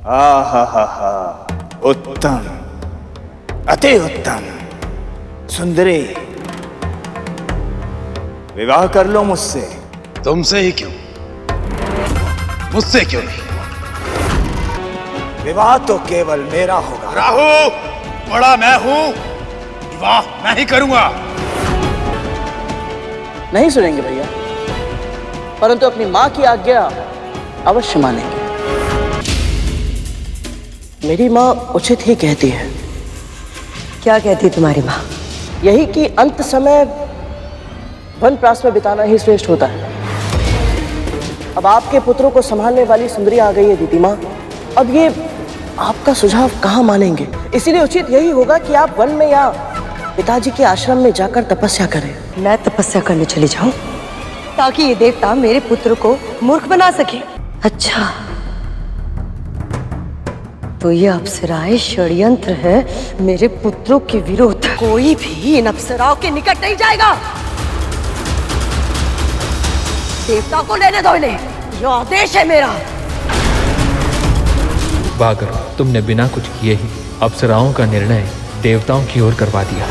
आहा, उत्तम, अति उत्तम। सुंदरी, विवाह कर लो मुझसे। तुमसे ही क्यों, मुझसे क्यों नहीं? विवाह तो केवल मेरा होगा। राहु, बड़ा मैं हूं, विवाह मैं ही करूंगा। नहीं सुनेंगे भैया, परंतु अपनी मां की आज्ञा अवश्य मानेंगे। मेरी मां उचित ही कहती है। क्या कहती तुम्हारी मां? यही कि अंत समय वनप्रास में बिताना ही श्रेष्ठ होता है। अब आपके पुत्रों को संभालने वाली सुंदरी आ गई है दीदी मां। अब ये आपका सुझाव कहाँ मानेंगे, इसीलिए उचित यही होगा कि आप वन में या पिताजी के आश्रम में जाकर तपस्या करें। मैं तपस्या करने चली जाऊं ताकि ये देवता मेरे पुत्र को मूर्ख बना सके? अच्छा, तो ये अप्सराएं षड्यंत्र है मेरे पुत्रों के विरुद्ध। कोई भी इन अप्सराओं के निकट नहीं जाएगा। देवता को लेने दो इन्हें, ये आदेश है मेरा। बागर, तुमने बिना कुछ किए ही अप्सराओं का निर्णय देवताओं की ओर करवा दिया।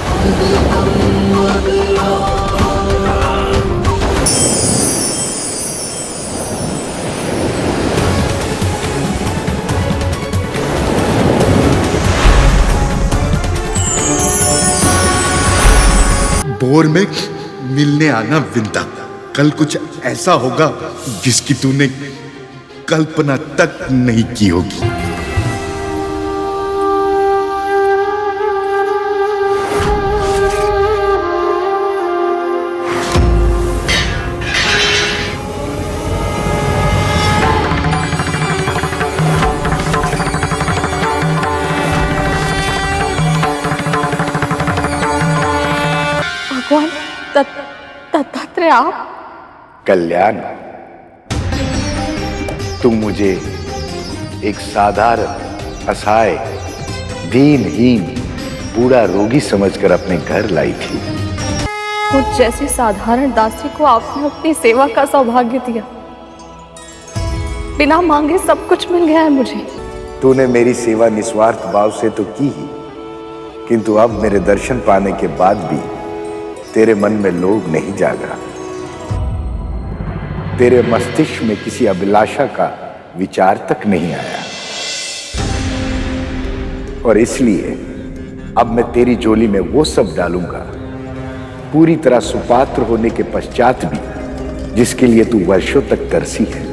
भोर में मिलने आना विंदा। कल कुछ ऐसा होगा जिसकी तूने कल्पना तक नहीं की होगी। भगवान दत्तात्रेय, आप? कल्याण, तुम मुझे एक साधारण, असहाय, दीनहीन, बूढ़ा रोगी समझकर अपने घर लाई थी। मुझ जैसी साधारण दासी को आपने अपनी सेवा का सौभाग्य दिया। बिना मांगे सब कुछ मिल गया है मुझे। तूने मेरी सेवा निस्वार्थ भाव से तो की ही, किंतु अब मेरे दर्शन पाने के बाद भी तेरे मन में लोभ नहीं जागा। तेरे मस्तिष्क में किसी अभिलाषा का विचार तक नहीं आया, और इसलिए अब मैं तेरी झोली में वो सब डालूंगा, पूरी तरह सुपात्र होने के पश्चात भी, जिसके लिए तू वर्षों तक तरसी है।